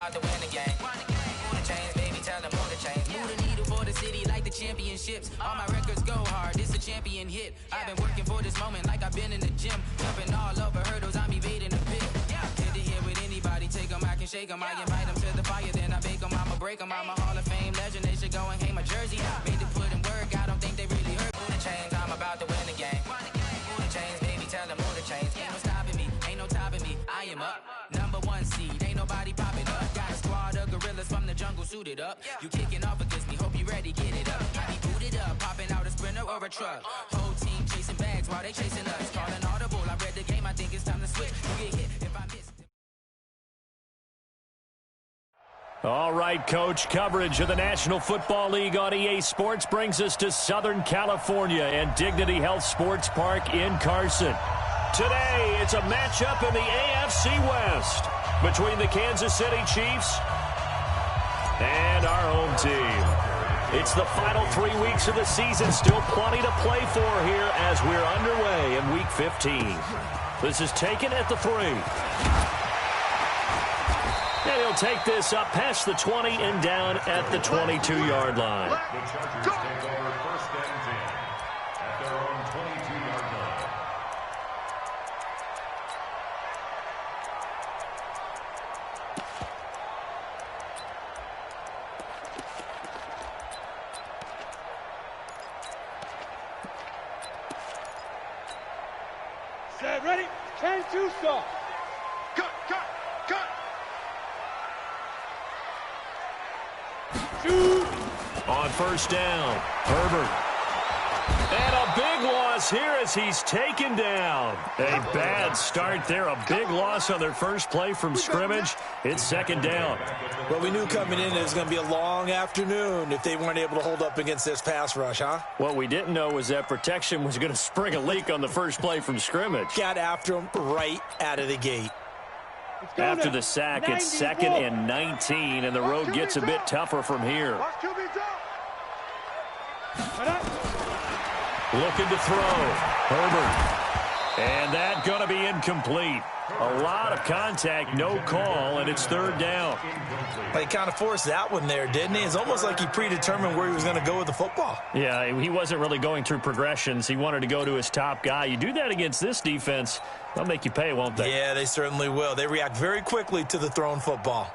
To win the game. Move the chains, baby, tell them move the chains. Move the needle for the city like the championships. All my records go hard, this a champion hit. I've been working for this moment like I've been in the gym. Jumping all over hurdles, I'm evading the pit. Hit to hit with anybody, take them, I can shake them. I invite them to the fire, then I bake them, I'ma break them. I'm a Hall of Fame legend, they should go and hang my jersey. Made to put in work, I don't think they really hurt. Move the chains, I'm about to win the game. Move the chains, baby, tell them move the chains. Ain't no stopping me, ain't no topping me. I am up, number one seed, ain't nobody popping up. Got a squad of gorillas from the jungle suited up. You kicking off against me, hope you ready, get it up. I be booted up, popping out a sprinter or a truck. Whole team chasing bags while they chasing us. Calling audible, I read the game, I think it's time to switch. You get hit if I miss. All right, Coach, coverage of the National Football League on EA Sports brings us to Southern California and Dignity Health Sports Park in Carson. Today, it's a matchup in the AFC West between the Kansas City Chiefs and our home team. It's the final 3 weeks of the season, still plenty to play for here as we're underway in Week 15. This is taken at the 3. And he'll take this up past the 20 and down at the 22-yard line. The Chargers take over first and 10 at their own 22-yard line. Set, ready, 10-2 stop. Cut. Shoot. On first down, Herbert. And a big loss here as he's taken down. A bad start there. A big loss on their first play from scrimmage. It's second down. Well, we knew coming in it was going to be a long afternoon if they weren't able to hold up against this pass rush, huh? What we didn't know was that protection was going to spring a leak on the first play from scrimmage. Got after him right out of the gate. After the sack, it's 2nd and 19, and the road gets a bit tougher from here. Looking to throw. Herbert. And that going to be incomplete. A lot of contact, no call, and it's third down. But he kind of forced that one there, didn't he? It's almost like he predetermined where he was going to go with the football. Yeah, he wasn't really going through progressions. He wanted to go to his top guy. You do that against this defense, they'll make you pay, won't they? Yeah, they certainly will. They react very quickly to the thrown football.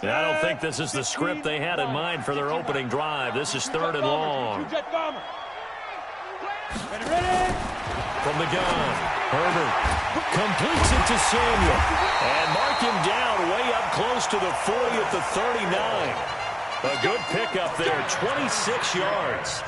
I don't think this is the script they had in mind for their opening drive. This is third and long. From the gun, Herbert completes it to Samuel. And mark him down way up close to the 40 at the 39. A good pickup there, 26 yards.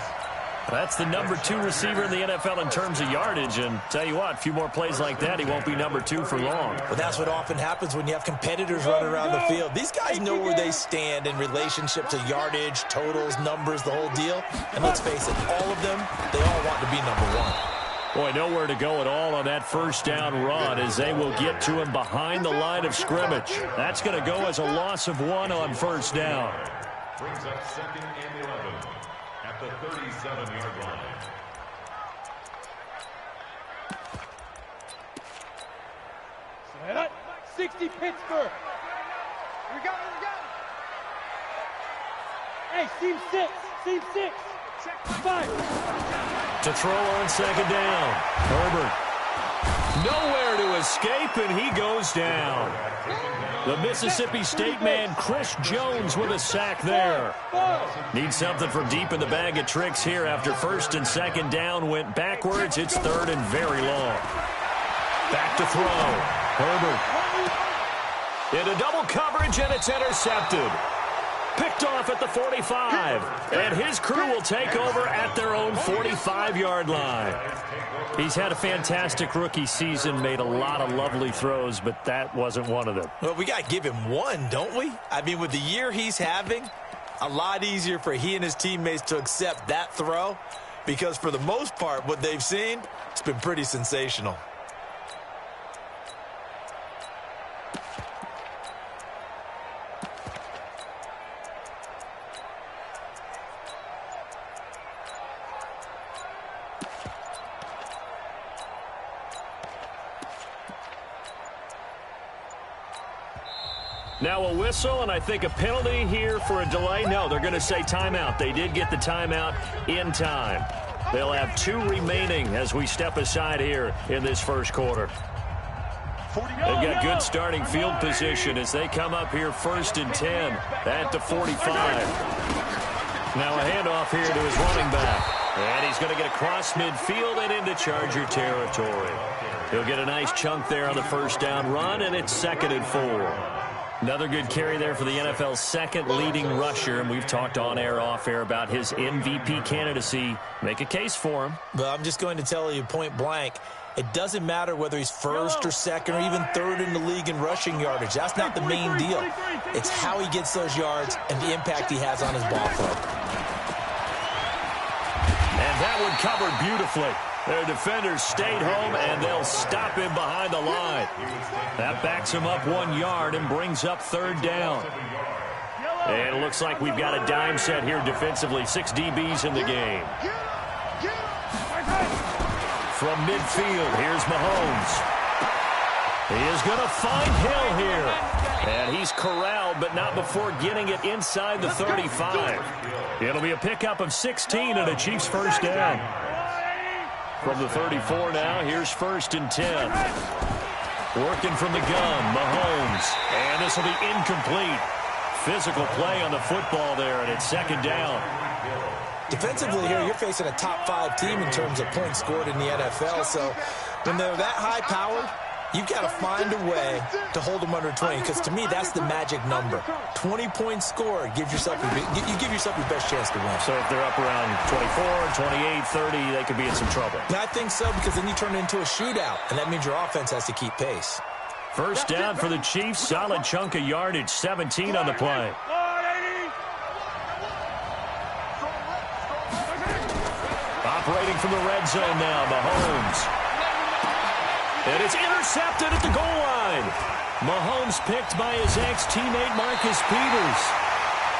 That's the number 2 receiver in the NFL in terms of yardage. And tell you what, a few more plays like that, he won't be number 2 for long. But that's what often happens when you have competitors running around the field. These guys know where they stand in relationship to yardage, totals, numbers, the whole deal. And let's face it, all of them, they all want to be number 1. Boy, nowhere to go at all on that first down run as they will get to him behind the line of scrimmage. That's going to go as a loss of 1 on first down. Brings up 2nd and 11 at the 37-yard line. Set up, 60 Pittsburgh. We got it. Hey, seam 6. Check 5. To throw on second down. Herbert. Nowhere to escape, and he goes down. The Mississippi State man, Chris Jones, with a sack there. Needs something from deep in the bag of tricks here after first and second down went backwards. It's third and very long. Back to throw. Herbert. Into double coverage, and it's intercepted. Picked off at the 45, and his crew will take over at their own 45-yard line. He's had a fantastic rookie season, made a lot of lovely throws, but that wasn't one of them. Well, we got to give him one, don't we? I mean, with the year he's having, a lot easier for he and his teammates to accept that throw because for the most part, what they've seen, it's been pretty sensational. Now a whistle, and I think a penalty here for a delay. No, they're going to say timeout. They did get the timeout in time. They'll have 2 remaining as we step aside here in this first quarter. They've got good starting field position as they come up here 1st and 10 at the 45. Now a handoff here to his running back. And he's going to get across midfield and into Charger territory. He'll get a nice chunk there on the first down run, and it's 2nd and 4. Another good carry there for the NFL's 2nd leading rusher, and we've talked on air, off air about his MVP candidacy. Make a case for him. Well, I'm just going to tell you point blank, it doesn't matter whether he's 1st or 2nd or even 3rd in the league in rushing yardage. That's not the main deal. It's how he gets those yards and the impact he has on his ball club. And that one covered beautifully. Their defenders stayed home, and they'll stop him behind the line. That backs him up 1 yard and brings up 3rd down. And it looks like we've got a dime set here defensively. 6 DBs in the game. From midfield, here's Mahomes. He is going to find Hill here. And he's corralled, but not before getting it inside the 35. It'll be a pickup of 16 and a Chiefs first down. From the 34 now, here's 1st and 10. Working from the gun, Mahomes. And this will be incomplete. Physical play on the football there, and it's 2nd down. Defensively here, you're facing a top 5 team in terms of points scored in the NFL. So when they're that high powered, you've got to find a way to hold them under 20, because to me, that's the magic number. 20 points scored, you give yourself your best chance to win. So if they're up around 24, 28, 30, they could be in some trouble. And I think so, because then you turn it into a shootout, and that means your offense has to keep pace. First down for the Chiefs. Solid chunk of yardage, 17 on the play. Operating from the red zone now, Mahomes. And it's intercepted at the goal line. Mahomes picked by his ex-teammate Marcus Peters.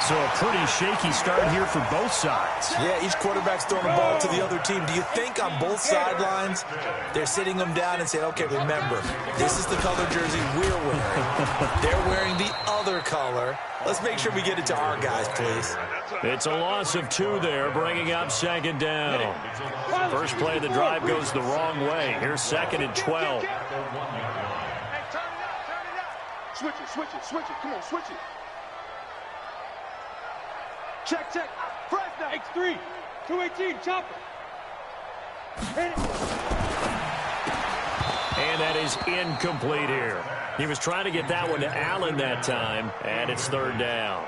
So a pretty shaky start here for both sides. Yeah, each quarterback's throwing the ball to the other team. Do you think on both sidelines they're sitting them down and saying, okay, remember, this is the color jersey we're wearing. They're wearing the other color. Let's make sure we get it to our guys, please. It's a loss of 2 there, bringing up 2nd down. First play of the drive goes the wrong way. Here's 2nd and 12. Switch it. Come on, switch it. Check. Fresh now. X3. 218. Chop it. Hit it. And that is incomplete here. He was trying to get that one to Allen that time, and it's 3rd down.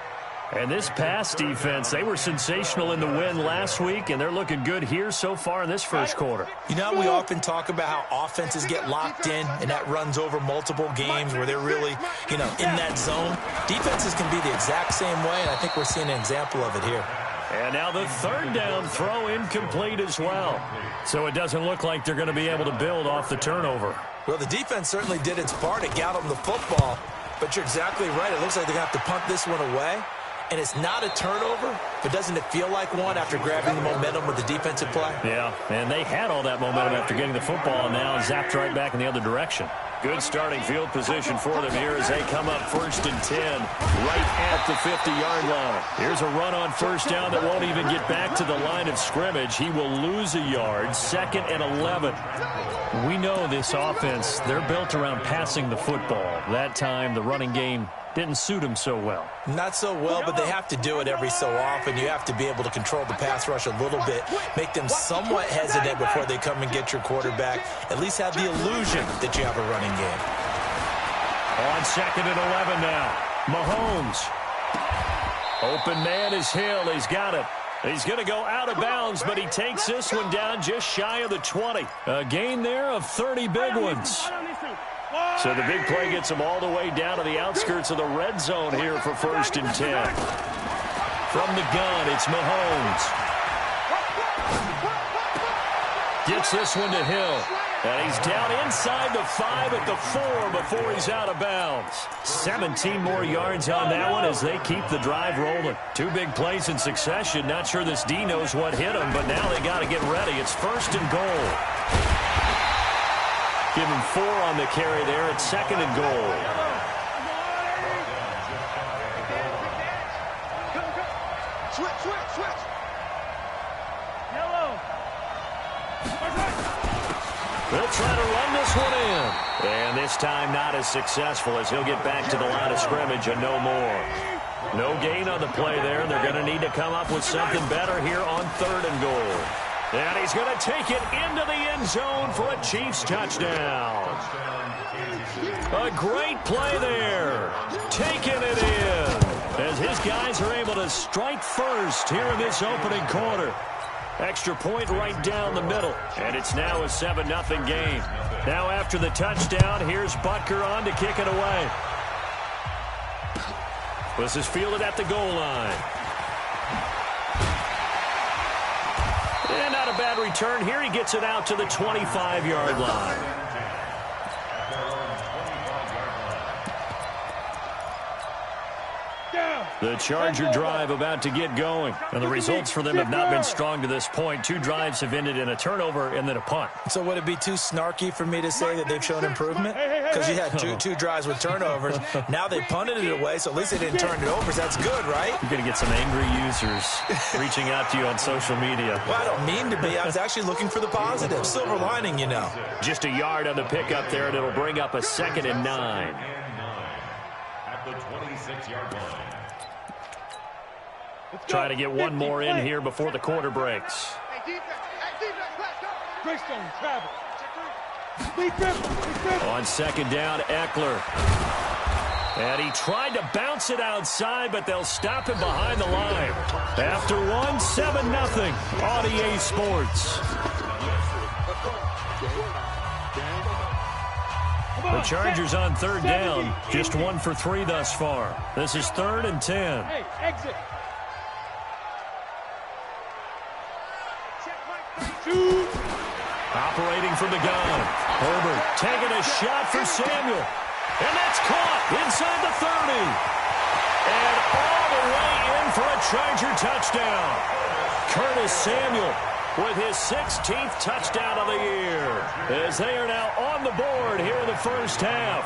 And this pass defense, they were sensational in the win last week, and they're looking good here so far in this first quarter. You know, we often talk about how offenses get locked in, and that runs over multiple games where they're really, in that zone. Defenses can be the exact same way, and I think we're seeing an example of it here. And now the 3rd down throw incomplete as well. So it doesn't look like they're going to be able to build off the turnover. Well, the defense certainly did its part. It got them the football, but you're exactly right. It looks like they're going to have to punt this one away. And it's not a turnover, but doesn't it feel like one after grabbing the momentum with the defensive play? Yeah, and they had all that momentum after getting the football, and now zapped right back in the other direction. Good starting field position for them here as they come up 1st and 10, right at the 50-yard line. Here's a run on 1st down that won't even get back to the line of scrimmage. He will lose a yard, 2nd and 11. We know this offense, they're built around passing the football. That time, the running game didn't suit him so well. Not so well, but they have to do it every so often. You have to be able to control the pass rush a little bit, make them somewhat hesitant before they come and get your quarterback. At least have the illusion that you have a running game. On 2nd and 11 now, Mahomes. Open man is Hill. He's got it. He's going to go out of bounds, but he takes this one down just shy of the 20. A gain there of 30 big ones. So the big play gets him all the way down to the outskirts of the red zone here for 1st and 10. From the gun, it's Mahomes. Gets this one to Hill. And he's down inside the 5 at the 4 before he's out of bounds. 17 more yards on that one as they keep the drive rolling. 2 big plays in succession. Not sure this D knows what hit him, but now they got to get ready. It's 1st and goal. Give him 4 on the carry there at 2nd and goal. Switch. Yellow. They'll try to run this one in. And this time not as successful as he'll get back to the line of scrimmage and no more. No gain on the play there. They're going to need to come up with something better here on 3rd and goal. And he's going to take it into the end zone for a Chiefs touchdown. A great play there. Taking it in as his guys are able to strike first here in this opening quarter. Extra point right down the middle. And it's now a 7-0 game. Now after the touchdown, here's Butker on to kick it away. This is fielded at the goal line. And not a bad return. Here he gets it out to the 25-yard line. The Charger drive about to get going. And the results for them have not been strong to this point. 2 drives have ended in a turnover and then a punt. So would it be too snarky for me to say that they've shown improvement? Because you had two drives with turnovers. Now they punted it away, so at least they didn't turn it over. So that's good, right? You're going to get some angry users reaching out to you on social media. Well, I don't mean to be. I was actually looking for the positive. Silver lining, you know. Just a yard on the pickup there, and it'll bring up a 2nd and 9. At the 26-yard line. Try to get one more in here before the quarter breaks. On 2nd down, Eckler. And he tried to bounce it outside, but they'll stop him behind the line. After 7-0 on EA Sports. The Chargers on 3rd down, just 1 for 3 thus far. This is 3rd and 10. Hey, exit. Operating from the gun. Herbert taking a shot for Samuel. And that's caught inside the 30. And all the way in for a Charger touchdown. Curtis Samuel with his 16th touchdown of the year. As they are now on the board here in the first half.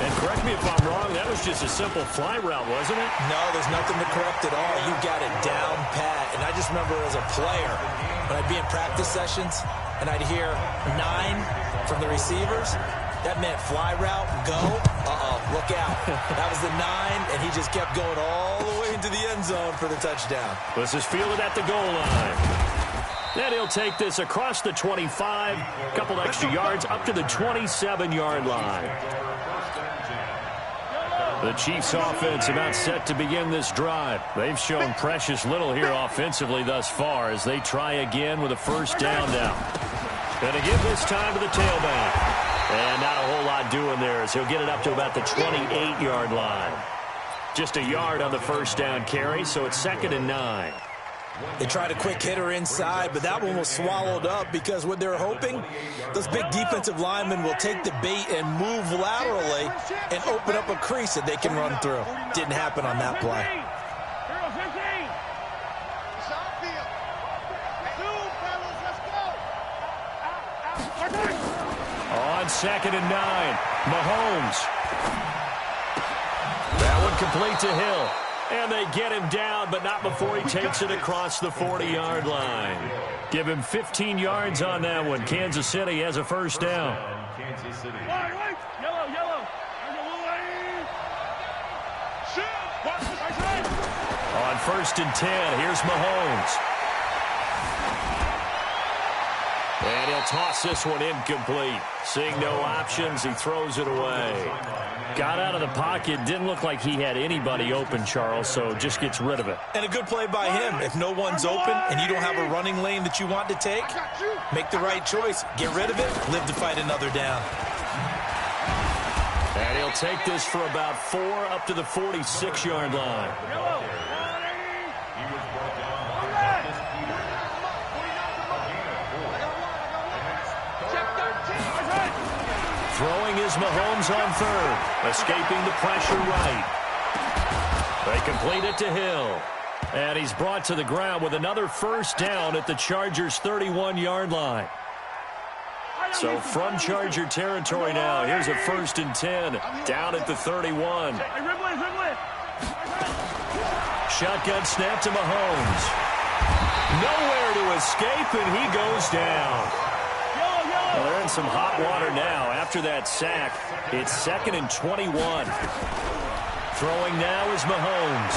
And correct me if I'm wrong, that was just a simple fly route, wasn't it? No, there's nothing to correct at all. You got it down pat. And I just remember as a player, when I'd be in practice sessions and I'd hear 9 from the receivers, that meant fly route, go, look out. That was the 9, and he just kept going all the way into the end zone for the touchdown. This is fielded at the goal line. And he'll take this across the 25, a couple extra yards up to the 27-yard line. The Chiefs offense about set to begin this drive. They've shown precious little here offensively thus far as they try again with a first down now. Going to give this time to the tailback. And not a whole lot doing there as he'll get it up to about the 28-yard line. Just a yard on the first down carry, so it's 2nd and 9. They tried a quick hitter inside, but that one was swallowed up because what they're hoping, those big defensive linemen will take the bait and move laterally and open up a crease that they can run through. Didn't happen on that play. On 2nd and 9, Mahomes. That one complete to Hill. And they get him down, but not before he takes it across the 40-yard line. Give him 15 yards on that one. Kansas City has a first down. Kansas City. Yellow. On 1st and 10, here's Mahomes. And he'll toss this one incomplete. Seeing no options, he throws it away. Got out of the pocket, didn't look like he had anybody open, Charles, so just gets rid of it. And a good play by him. If no one's open and you don't have a running lane that you want to take, make the right choice. Get rid of it, live to fight another down. And he'll take this for about 4 up to the 46-yard line. He was brought down by Marcus Peters. Throwing is Mahomes on 3rd. Escaping the pressure right. They complete it to Hill. And he's brought to the ground with another first down at the Chargers' 31-yard line. So from Charger territory now, here's a 1st and 10 down at the 31. shotgun snap to Mahomes. Nowhere to escape, and he goes down. Well, they're in some hot water now. After that sack, it's 2nd and 21. Throwing now is Mahomes.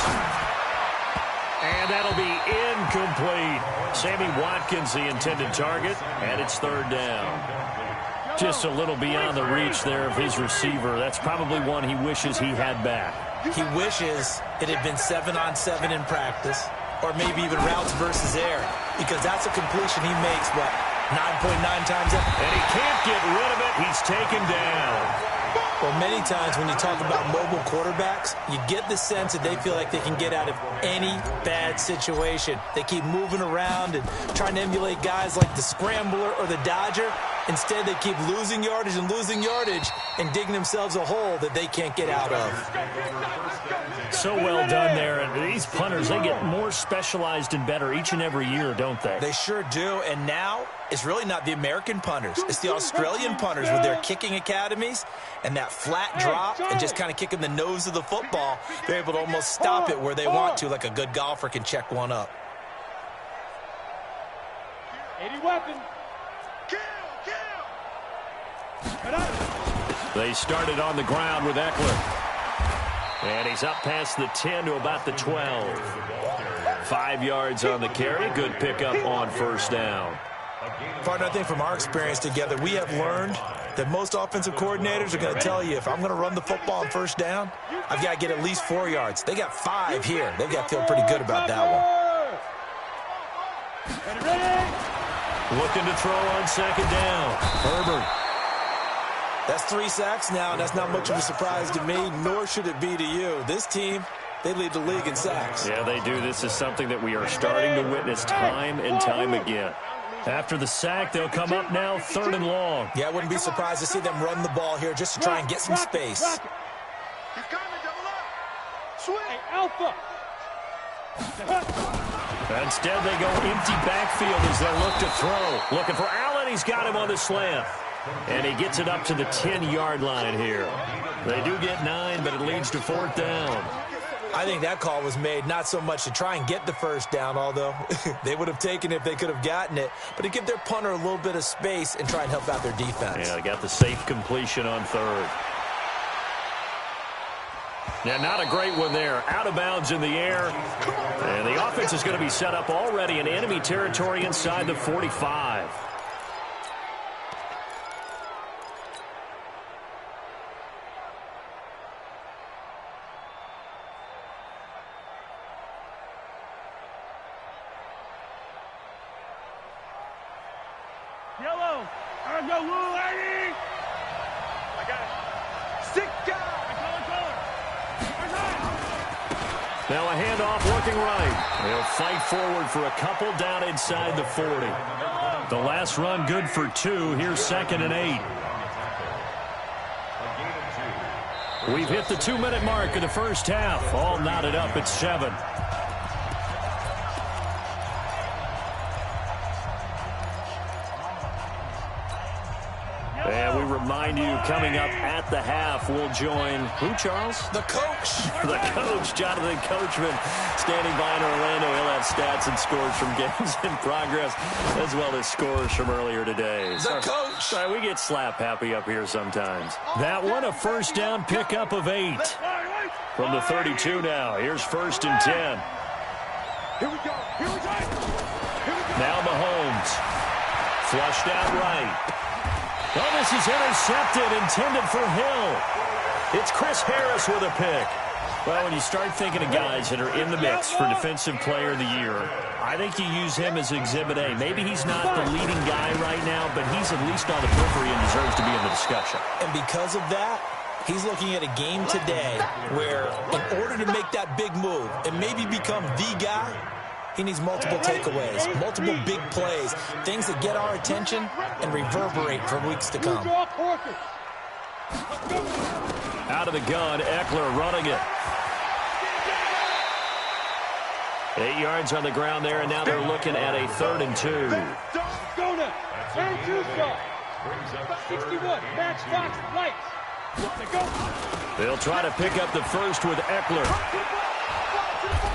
And that'll be incomplete. Sammy Watkins, the intended target, and it's 3rd down. Just a little beyond the reach there of his receiver. That's probably one he wishes he had back. He wishes it had been 7-on-7 in practice, or maybe even routes versus air, because that's a completion he makes, what, 9.9 times up? And he can't get rid of it. He's taken down. Well, many times when you talk about mobile quarterbacks, you get the sense that they feel like they can get out of any bad situation. They keep moving around and trying to emulate guys like the Scrambler or the Dodger. Instead, they keep losing yardage and digging themselves a hole that they can't get out of. So well done there. And these punters, they get more specialized and better each and every year, don't they? They sure do. And now it's really not the American punters. It's the Australian punters with their kicking academies and that flat drop and just kind of kicking the nose of the football. They're able to almost stop it where they want to, like a good golfer can check one up. 80 weapon. They started on the ground with Eckler. And he's up past the 10 to about the 12. 5 yards on the carry. Good pickup on 1st down. Partner, I think from our experience together, we have learned that most offensive coordinators are going to tell you, if I'm going to run the football on 1st down, I've got to get at least 4 yards. They got 5 here. They've got to feel pretty good about that one. Looking to throw on 2nd down. Herbert. That's 3 sacks now, and that's not much of a surprise to me, nor should it be to you. This team, they lead the league in sacks. Yeah, they do. This is something that we are starting to witness time and time again. After the sack, they'll come up now 3rd and long. Yeah, I wouldn't be surprised to see them run the ball here just to try and get some space. Alpha. Instead, they go empty backfield as they look to throw. Looking for Allen. He's got him on the slant. And he gets it up to the 10-yard line here. They do get 9, but it leads to 4th down. I think that call was made not so much to try and get the 1st down, although they would have taken it if they could have gotten it, but to give their punter a little bit of space and try and help out their defense. Yeah, they got the safe completion on 3rd. Yeah, not a great one there. Out of bounds in the air. And the offense is going to be set up already in enemy territory inside the 45. Yellow. I go blue, lady. I got it. 6 guys. Now a handoff looking right. They'll fight forward for a couple down inside the 40. The last run good for 2. Here's 2nd and 8. We've hit the 2-minute mark of the 1st half. All knotted up at 7. And we remind you, coming up at the half, we'll join who, Charles? The coach. The coach, Jonathan Coachman, standing by in Orlando. He'll have stats and scores from games in progress, as well as scores from earlier today. The coach. Sorry, we get slap happy up here sometimes. That one, a 1st down pickup of 8. From the 32 now. Here's 1st and 10. Here we go. Here we go. Now Mahomes. Flushed out right. Oh, this is intercepted, intended for Hill. It's Chris Harris with a pick. Well, when you start thinking of guys that are in the mix for Defensive Player of the Year, I think you use him as Exhibit A. Maybe he's not the leading guy right now, but he's at least on the periphery and deserves to be in the discussion. And because of that, he's looking at a game today where in order to make that big move and maybe become the guy, he needs multiple takeaways, multiple big plays, things that get our attention and reverberate for weeks to come. Out of the gun, Eckler running it. 8 yards on the ground there, and now they're looking at a 3rd and 2. Go now. And 2 shot. 61. Match Fox lights. Go. They'll try to pick up the 1st with Eckler.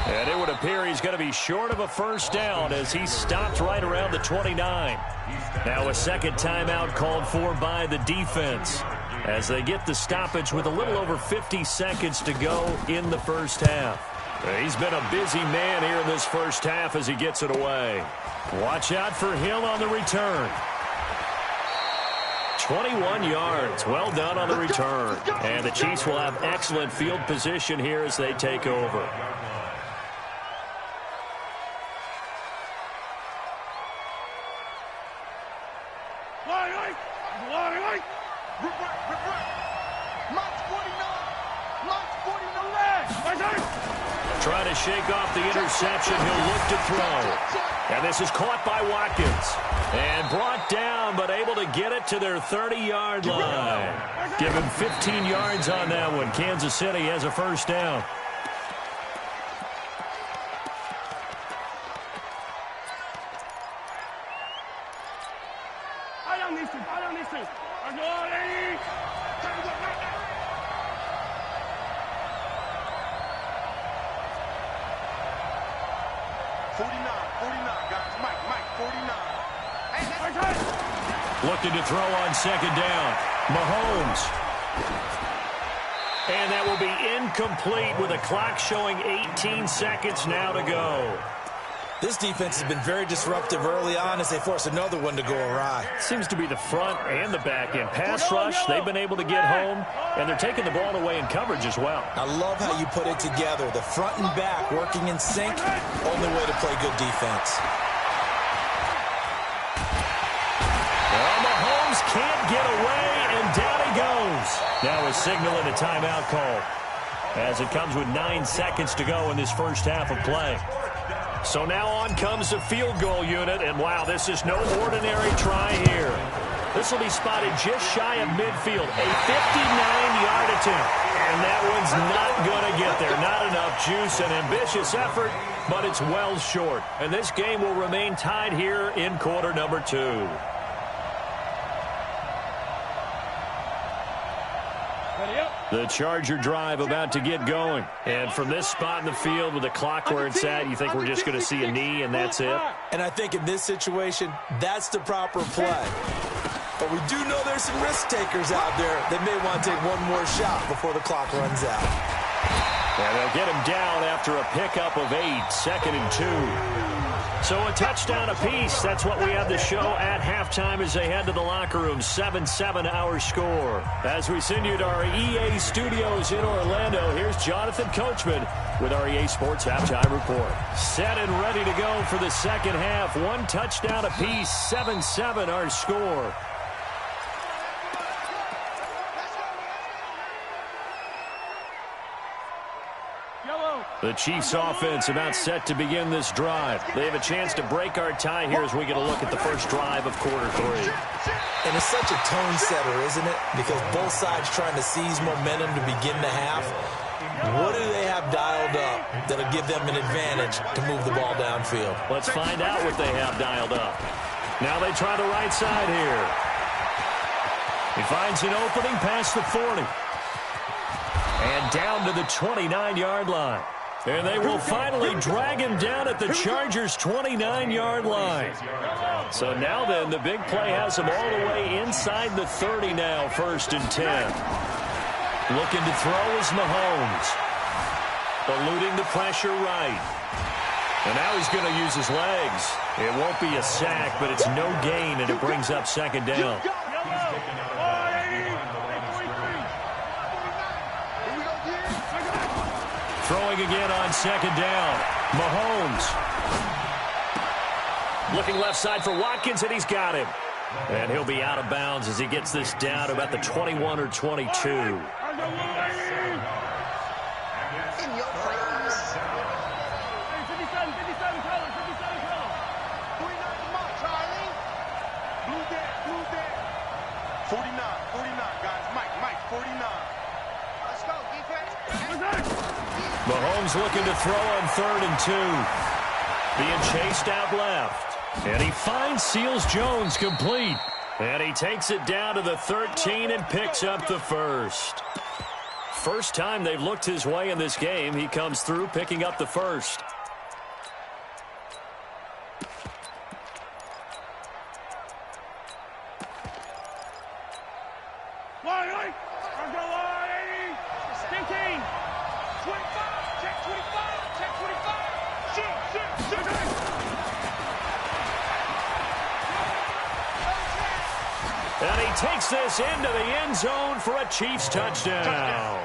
And it would appear he's going to be short of a first down as he stopped right around the 29. Now a second timeout called for by the defense as they get the stoppage with a little over 50 seconds to go in the first half. He's been a busy man here in this first half as he gets it away. Watch out for Hill on the return. 21 yards. Well done on the return. And the Chiefs will have excellent field position here as they take over. Trying to shake off the interception. He'll look to throw. And this is caught by Watkins. And brought down, but able to get it to their 30-yard line. Give him 15 yards on that one. Kansas City has a first down. Looking to throw on second down. Mahomes. And that will be incomplete with a clock showing 18 seconds now to go. This defense has been very disruptive early on as they force another one to go awry. Seems to be the front and the back end. Pass rush, they've been able to get home, and they're taking the ball away in coverage as well. I love how you put it together. The front and back working in sync, only way to play good defense. Can't get away, and down he goes. Now a signal and a timeout call as it comes with 9 seconds to go in this first half of play. So now on comes the field goal unit, and wow, this is no ordinary try here. This will be spotted just shy of midfield, a 59-yard attempt, and that one's not going to get there. Not enough juice, an ambitious effort, but it's well short. And this game will remain tied here in quarter number 2. The Charger drive about to get going. And from this spot in the field with the clock where it's at, you think we're just going to see a knee and that's it? And I think in this situation, that's the proper play. But we do know there's some risk takers out there that may want to take one more shot before the clock runs out. And they'll get him down after a pickup of 8, 2nd and 2. So a touchdown apiece. That's what we have to show at halftime as they head to the locker room. 7-7 our score. As we send you to our EA studios in Orlando, here's Jonathan Coachman with our EA Sports Halftime Report. Set and ready to go for the second half. 1 touchdown apiece. 7-7 our score. The Chiefs offense about set to begin this drive. They have a chance to break our tie here as we get a look at the first drive of quarter 3. And it's such a tone setter, isn't it? Because both sides trying to seize momentum to begin the half. What do they have dialed up that'll give them an advantage to move the ball downfield? Let's find out what they have dialed up. Now they try the right side here. He finds an opening past the 40. And down to the 29-yard line. And they will finally drag him down at the Chargers' 29-yard line. So now then, the big play has him all the way inside the 30 now, 1st and 10. Looking to throw is Mahomes. Eluding the pressure right. And now he's going to use his legs. It won't be a sack, but it's no gain, and it brings up 2nd down. Throwing again on 2nd down. Mahomes. Looking left side for Watkins, and he's got him. And he'll be out of bounds as he gets this down to about the 21 or 22. Mahomes looking to throw on 3rd and 2. Being chased out left. And he finds Seals-Jones complete. And he takes it down to the 13 and picks up the first. First time they've looked his way in this game. He comes through picking up the first. And he takes this into the end zone for a Chiefs touchdown.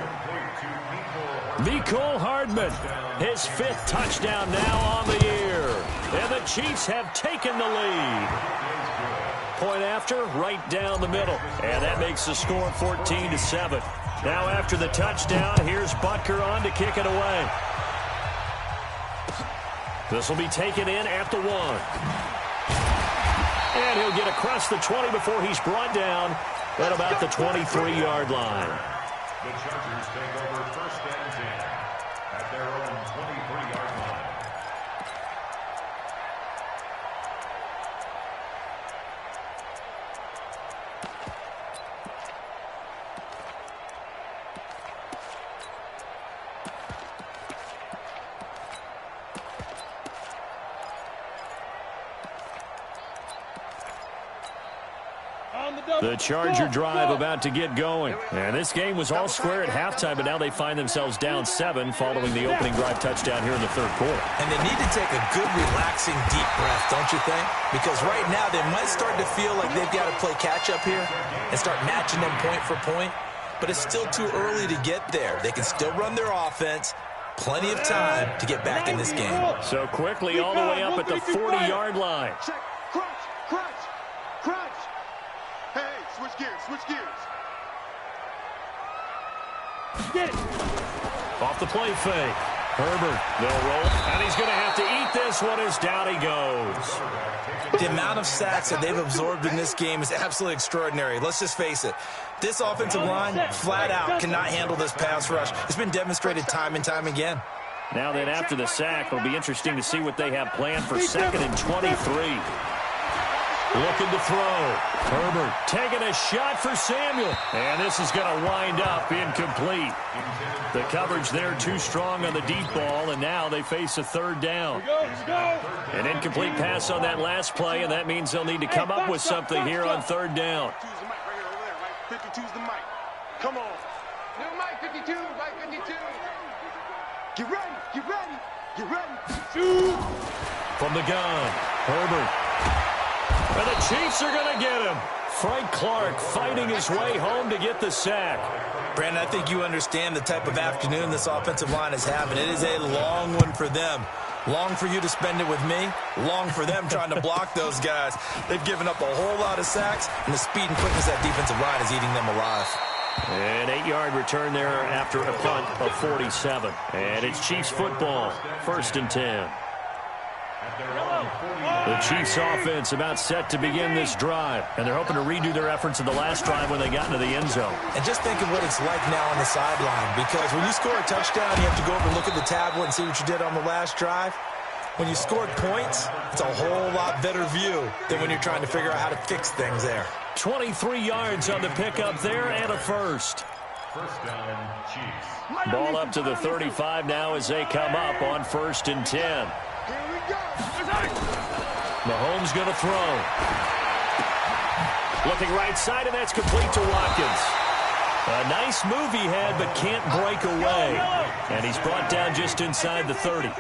Mecole Hardman, his 5th touchdown now on the year. And the Chiefs have taken the lead. Point after, right down the middle. And that makes the score 14-7. Now after the touchdown, here's Butker on to kick it away. This will be taken in at the 1. And he'll get across the 20 before he's brought down at about the 23-yard line. The Chargers take over first and 10 at their own 23-yard line. The Charger drive about to get going. And this game was all square at halftime, but now they find themselves down 7 following the opening drive touchdown here in the 3rd quarter. And they need to take a good, relaxing, deep breath, don't you think? Because right now they might start to feel like they've got to play catch-up here and start matching them point for point. But it's still too early to get there. They can still run their offense. Plenty of time to get back in this game. So quickly all the way up at the 40-yard line. Switch gears, switch gears. Get it. Off the play fake. Herbert, they'll roll. And he's going to have to eat this one as down he goes. The amount of sacks that they've absorbed in this game is absolutely extraordinary. Let's just face it. This offensive line, flat out, cannot handle this pass rush. It's been demonstrated time and time again. Now then, after the sack, it'll be interesting to see what they have planned for 2nd and 23. Looking to throw. Herbert taking a shot for Samuel. And this is going to wind up incomplete. The coverage there too strong on the deep ball, and now they face a 3rd down. An incomplete pass on that last play, and that means they'll need to come up with something here on 3rd down. 52's the mic. Come on. New mic 52, mic 52. Get ready, get ready, get ready. Shoot. From the gun, Herbert. And the Chiefs are going to get him. Frank Clark fighting his way home to get the sack. Brandon, I think you understand the type of afternoon this offensive line is having. It is a long one for them. Long for you to spend it with me. Long for them trying to block those guys. They've given up a whole lot of sacks, and the speed and quickness of that defensive line is eating them alive. An 8-yard return there after a punt of 47. And it's Chiefs football, 1st and 10. The Chiefs offense about set to begin this drive, and they're hoping to redo their efforts in the last drive when they got into the end zone. And just think of what it's like now on the sideline, because when you score a touchdown, you have to go over and look at the tablet and see what you did on the last drive. When you scored points, it's a whole lot better view than when you're trying to figure out how to fix things there. 23 yards on the pickup there and a first. First down, Chiefs. Ball up to the 35 now as they come up on 1st and 10. Here we go. Mahomes going to throw. Looking right side, and that's complete to Watkins. A nice move he had, but can't break away. And he's brought down just inside the 30.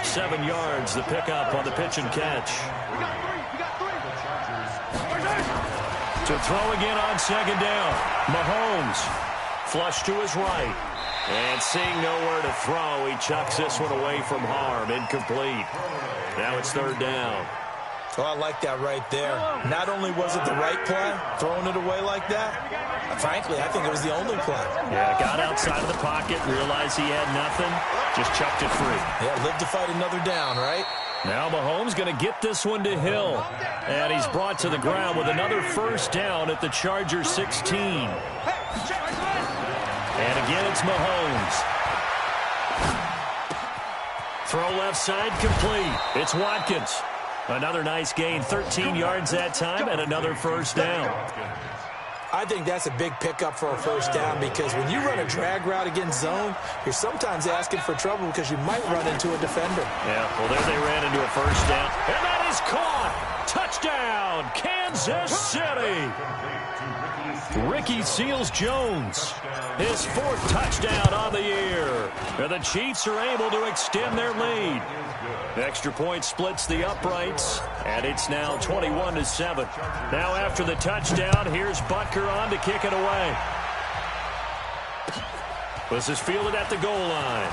7 yards, the pickup on the pitch and catch. To throw again on 2nd down. Mahomes, flush to his right. And seeing nowhere to throw, he chucks this one away from harm. Incomplete. Now it's 3rd down. Oh, I like that right there. Not only was it the right play, throwing it away like that, frankly, I think it was the only play. Yeah, got outside of the pocket, realized he had nothing, just chucked it free. Yeah, live to fight another down, right? Now Mahomes going to get this one to Hill. And he's brought to the ground with another 1st down at the Chargers 16. And again, it's Mahomes. Throw left side complete. It's Watkins. Another nice gain, 13 yards that time, and another 1st down. I think that's a big pickup for a first down because when you run a drag route against zone, you're sometimes asking for trouble because you might run into a defender. Yeah, well, there they ran into a first down. And that is caught. Touchdown, Kansas City. Ricky Seals-Jones, his 4th touchdown on the year. And the Chiefs are able to extend their lead. Extra point splits the uprights, and it's now 21-7. Now after the touchdown, here's Butker on to kick it away. This is fielded at the goal line.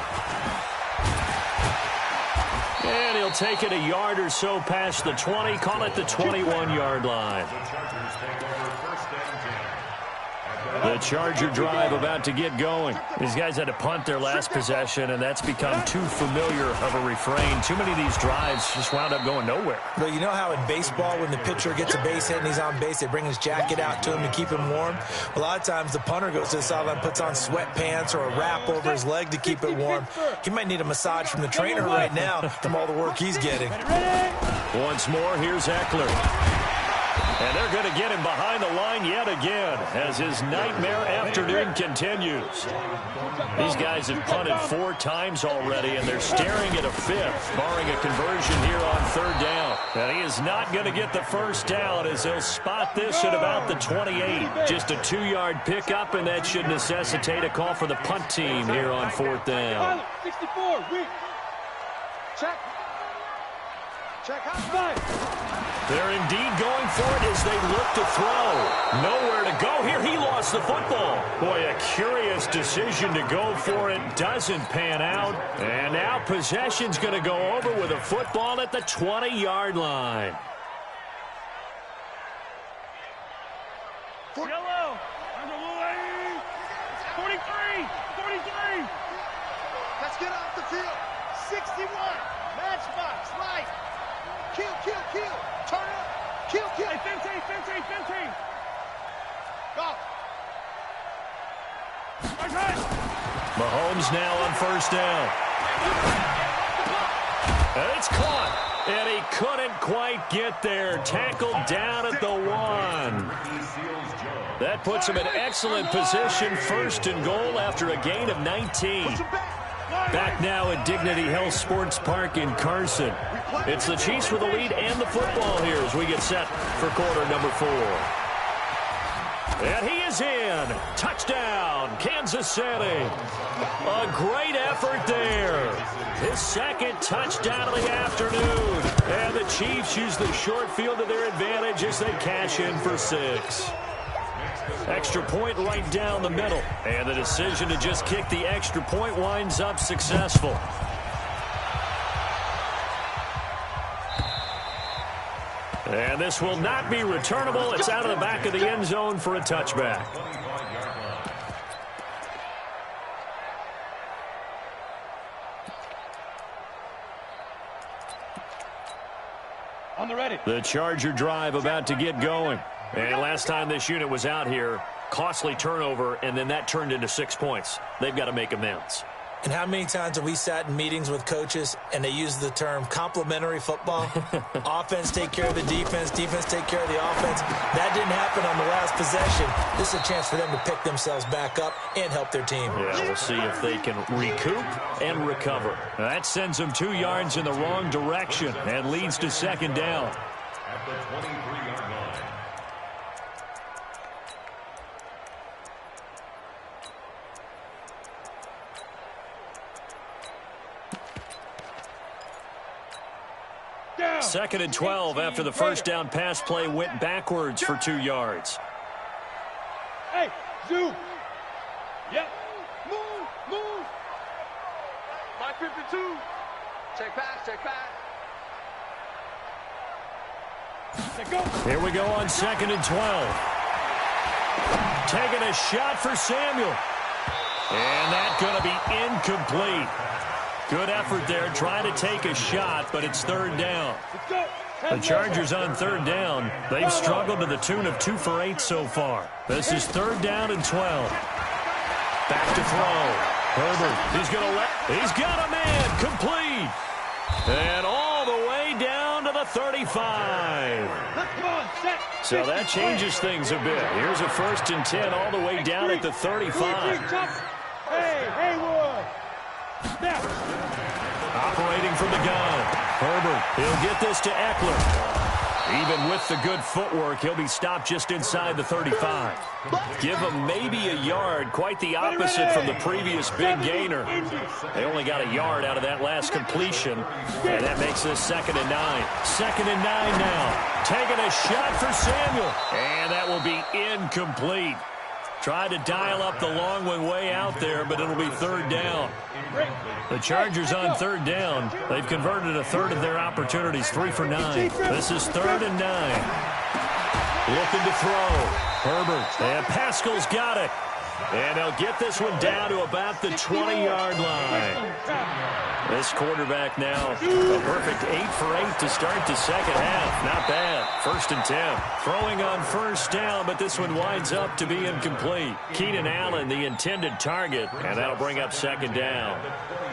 And he'll take it a yard or so past the 20, call it the 21-yard line. The Charger drive about to get going. These guys had to punt their last possession, and that's become too familiar of a refrain. Too many of these drives just wound up going nowhere. But you know how in baseball, when the pitcher gets a base hit and he's on base, they bring his jacket out to him to keep him warm? A lot of times the punter goes to the sideline, puts on sweatpants or a wrap over his leg to keep it warm. He might need a massage from the trainer right now from all the work he's getting. Once more, here's Eckler. And they're going to get him behind the line yet again as his nightmare afternoon continues. These guys have punted 4 times already, and they're staring at a 5th, barring a conversion here on 3rd down. And he is not going to get the first down as they'll spot this at about the 28. Just a 2-yard pickup, and that should necessitate a call for the punt team here on 4th down. 64, weak. Check. Check high. They're indeed going for it as they look to throw. Nowhere to go here. He lost the football. Boy, a curious decision to go for it. Doesn't pan out. And now possession's going to go over with a football at the 20-yard line. Yellow. 43. 43. Let's get off the field. 61. Matchbox. Light. Kill, kill, kill. Turn up. Kill, kill. Hey, Fente. Go. Mahomes now on first down. And it's caught. And he couldn't quite get there. Tackled down at the 1. That puts him in excellent position. 1st and goal after a gain of 19. Back now at Dignity Health Sports Park in Carson. It's the Chiefs with the lead and the football here as we get set for quarter number 4. And he is in. Touchdown, Kansas City. A great effort there. His 2nd touchdown of the afternoon. And the Chiefs use the short field to their advantage as they cash in for 6. Extra point right down the middle. And the decision to just kick the extra point winds up successful. And this will not be returnable. It's out of the back of the end zone for a touchback. On the ready. The Charger drive about to get going. And last time this unit was out here, costly turnover, and then that turned into 6 points. They've got to make amends. And how many times have we sat in meetings with coaches and they use the term complementary football? Offense take care of the defense, defense take care of the offense. That didn't happen on the last possession. This is a chance for them to pick themselves back up and help their team. Yeah, we'll see if they can recoup and recover. That sends them 2 yards in the wrong direction and leads to 2nd down. At the 23-yard line. Second and 12 after the first down pass play went backwards for 2 yards. Hey, zoom. Yep. Move. My 52. Check pass. Here we go on 2nd and 12. Taking a shot for Samuel. And that's going to be incomplete. Good effort there, trying to take a shot, but it's 3rd down. The Chargers on 3rd down. They've struggled to the tune of 2 for 8 so far. This is 3rd down and 12. Back to throw. Herbert, he's got a man complete. And all the way down to the 35. So that changes things a bit. Here's a 1st and 10 all the way down at the 35. Hey, Haywood. Operating from the gun. Herbert, he'll get this to Eckler. Even with the good footwork, he'll be stopped just inside the 35. Give him maybe a yard, quite the opposite from the previous big gainer. They only got a yard out of that last completion, and that makes this 2nd and 9. 2nd and 9 now. Taking a shot for Samuel, and that will be incomplete. Tried to dial up the long one way out there, but it'll be 3rd down. The Chargers on 3rd down. They've converted a third of their opportunities, 3 for 9. This is 3rd and 9. Looking to throw. Herbert, and Pascal's got it. And they'll get this one down to about the 20-yard line. This quarterback now, a perfect 8 for 8 to start the second half. Not bad. 1st and 10. Throwing on 1st down, but this one winds up to be incomplete. Keenan Allen, the intended target, and that'll bring up 2nd down.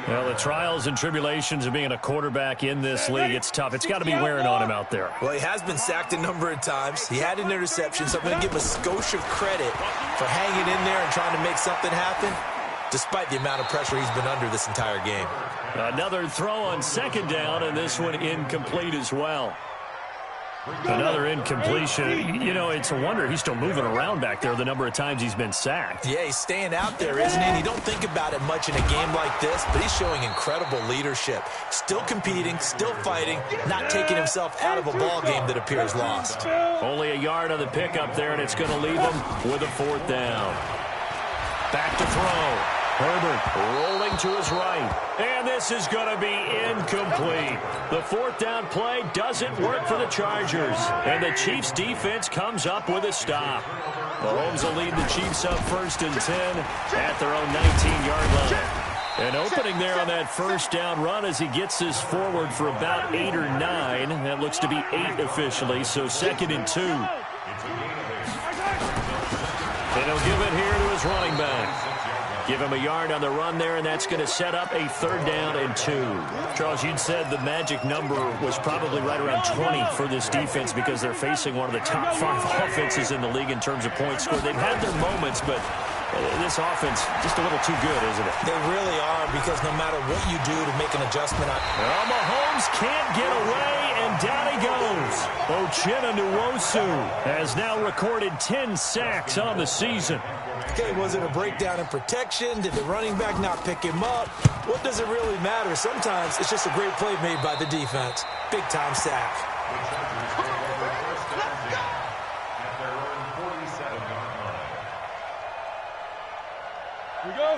Well, the trials and tribulations of being a quarterback in this league, it's tough. It's got to be wearing on him out there. Well, he has been sacked a number of times. He had an interception, so I'm going to give him a skosh of credit for hanging in there and trying to make something happen, despite the amount of pressure he's been under this entire game. Another throw on 2nd down, and this one incomplete as well. Another incompletion. You know, it's a wonder he's still moving around back there the number of times he's been sacked. Yeah, he's staying out there, isn't he? And you don't think about it much in a game like this, but he's showing incredible leadership. Still competing, still fighting, not taking himself out of a ball game that appears lost. Only a yard on the pickup there, and it's going to leave him with a 4th down. Back to throw. Herbert rolling to his right. And this is going to be incomplete. The 4th down play doesn't work for the Chargers. And the Chiefs defense comes up with a stop. Mahomes will lead the Chiefs up 1st and 10 at their own 19-yard line. An opening there on that 1st down run as he gets this forward for about 8 or 9. That looks to be 8 officially, so 2nd and 2. And he'll give it here to his running back. Give him a yard on the run there, and that's going to set up a 3rd down and 2. Charles, you'd said the magic number was probably right around 20 for this defense because they're facing one of the top 5 offenses in the league in terms of points scored. They've had their moments, but this offense just a little too good, isn't it? They really are, because no matter what you do to make an adjustment on... Well, Mahomes can't get away, and down he goes. Uchenna Nwosu has now recorded 10 sacks on the season. Okay, was it a breakdown in protection? Did the running back not pick him up? What does it really matter? Sometimes it's just a great play made by the defense. Big-time sack.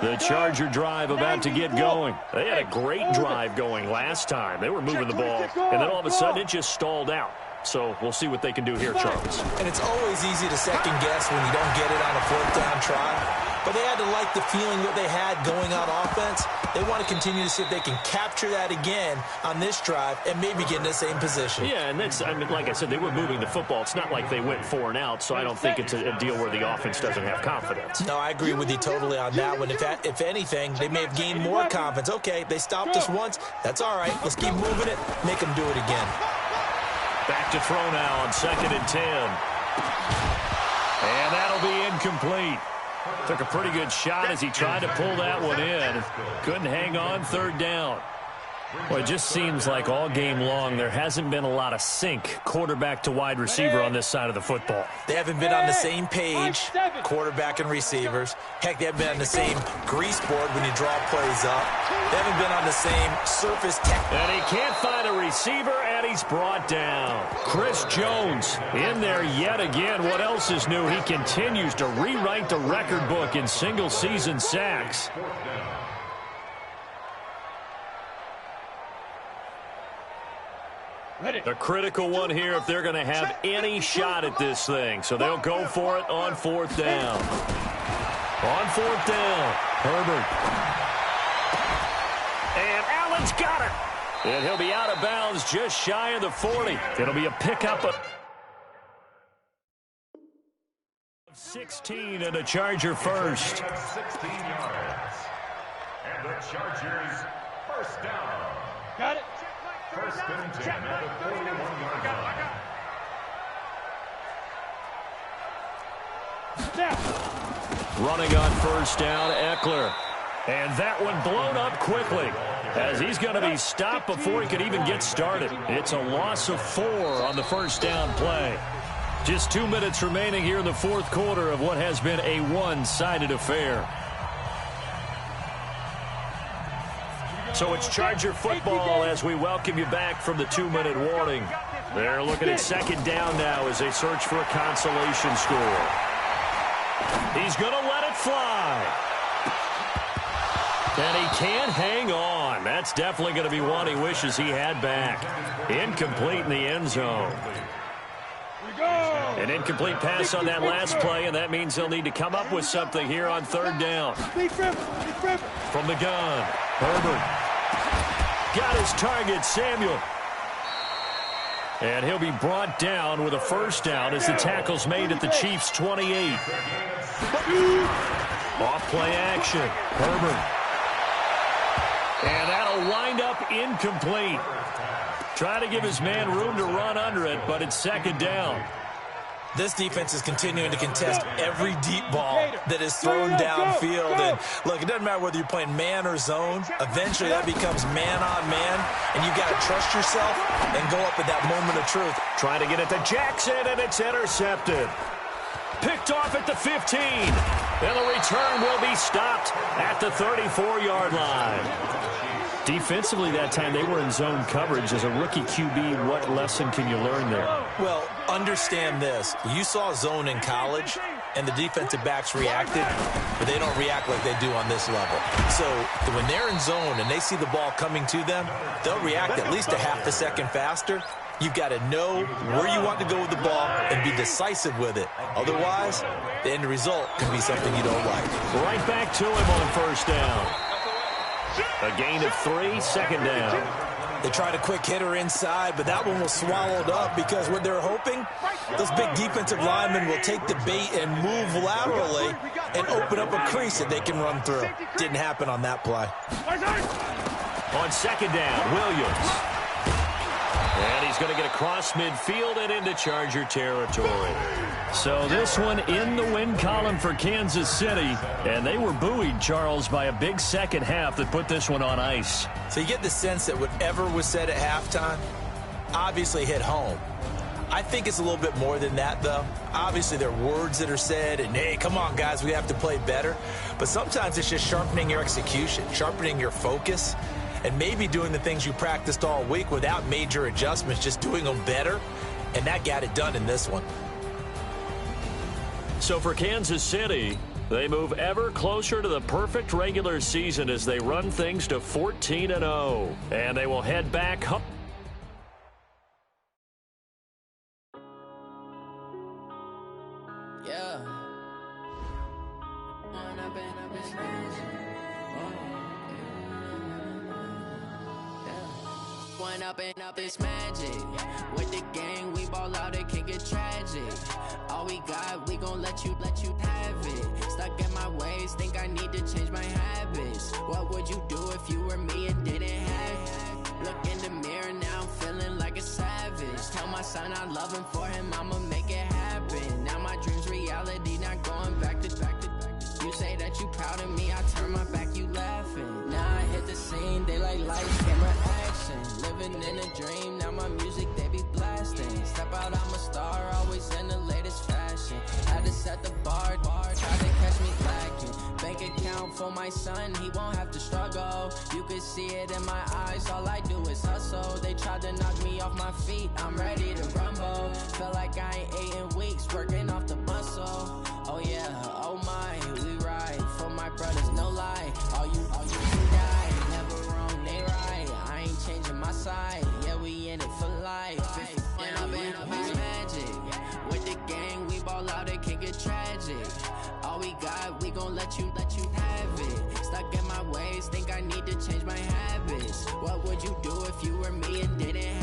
The Charger drive about to get going. They had a great drive going last time. They were moving the ball, and then all of a sudden it just stalled out. So we'll see what they can do here, Charles. And it's always easy to second guess when you don't get it on a 4th down try. But they had to like the feeling that they had going on offense. They want to continue to see if they can capture that again on this drive and maybe get in the same position. Yeah, and that's, I mean, like I said, they were moving the football. It's not like they went 4 and out, so I don't think it's a deal where the offense doesn't have confidence. No, I agree with you totally on that one. If anything, they may have gained more confidence. Okay, they stopped us once. That's all right. Let's keep moving it. Make them do it again. Back to throw now on 2nd and 10. And that'll be incomplete. Took a pretty good shot as he tried to pull that one in. Couldn't hang on 3rd down. Well, it just seems like all game long there hasn't been a lot of sync quarterback to wide receiver on this side of the football. They haven't been on the same page, quarterback and receivers. Heck, they haven't been on the same grease board when you draw plays up. They haven't been on the same surface. And he can't find a receiver, and he's brought down. Chris Jones in there yet again. What else is new? He continues to rewrite the record book in single-season sacks. The critical one here if they're going to have any shot at this thing. So they'll go for it on 4th down. On 4th down, Herbert. And Allen's got it. And he'll be out of bounds just shy of the 40. It'll be a pickup of 16 and a Charger first. 16 yards. And the Chargers first down. Got it. 1st and 10 at the 41-yard Running on first down, Eckler. And that one blown up quickly as he's going to be stopped before he could even get started. It's a loss of 4 on the first down play. Just 2 minutes remaining here in the fourth quarter of what has been a one-sided affair. So it's Charger football as we welcome you back from the 2-minute warning. They're looking at second down now as they search for a consolation score. He's going to let it fly. And he can't hang on. That's definitely going to be one he wishes he had back. Incomplete in the end zone. An incomplete pass on that last play, and that means they'll need to come up with something here on third down. From the gun, Herbert. Got his target, Samuel. And he'll be brought down with a first down as the tackle's made at the Chiefs' 28. Off play action, Herbert. And that'll wind up incomplete. Try to give his man room to run under it, but it's second down. This defense is continuing to contest every deep ball that is thrown downfield. And look, it doesn't matter whether you're playing man or zone. Eventually that becomes man on man, and you've got to trust yourself and go up at that moment of truth. Trying to get it to Jackson, and it's intercepted. Picked off at the 15. And the return will be stopped at the 34-yard line. Defensively that time, they were in zone coverage. As a rookie QB, what lesson can you learn there? Well, understand this. You saw zone in college, and the defensive backs reacted, but they don't react like they do on this level. So when they're in zone and they see the ball coming to them, they'll react at least a half a second faster. You've got to know where you want to go with the ball and be decisive with it. Otherwise, the end result can be something you don't like. Right back to him on first down. A gain of 3, second down. They tried a quick hitter inside, but that one was swallowed up because what they're hoping, those big defensive linemen will take the bait and move laterally and open up a crease that they can run through. Didn't happen on that play. On second down, Williams. And he's going to get across midfield and into Charger territory. So this one in the win column for Kansas City. And they were buoyed, Charles, by a big second half that put this one on ice. So you get the sense that whatever was said at halftime obviously hit home. I think it's a little bit more than that, though. Obviously, there are words that are said, and, hey, come on, guys, we have to play better. But sometimes it's just sharpening your execution, sharpening your focus, and maybe doing the things you practiced all week without major adjustments, just doing them better, and that got it done in this one. So for Kansas City, they move ever closer to the perfect regular season as they run things to 14-0. And they will head back home. Up this magic with the gang, we ball out, it can get tragic. All we got, we gon' let you have it. Stuck in my ways, think I need to change my habits. What would you do if you were me and didn't have it? Look in the mirror, now I'm feeling like a savage. Tell my son I love him, for him I'ma make it happen. Now my dreams reality, not going back to. You say that you proud of me, I turn my back, you laughing. Now I hit the scene, they like lights, camera, action. Living in a dream, now my music, they be blasting. Step out, I'm a star, always in the latest fashion. Had to set the bar, try to catch me lacking. Bank account for my son, he won't have to struggle. You could see it in my eyes, all I do is hustle. They tried to knock me off my feet, I'm ready to rumble. Feel like I ain't ate in weeks, working off the muscle. Oh yeah, oh my, we ride for my brothers, no lie. All you can die, never wrong, they right. I ain't changing my side, yeah, we in it for life. When I've been up is magic, with the gang, we ball out, it can get tragic. All we got, we gon' let you have it. Stuck in my ways, think I need to change my habits. What would you do if you were me and didn't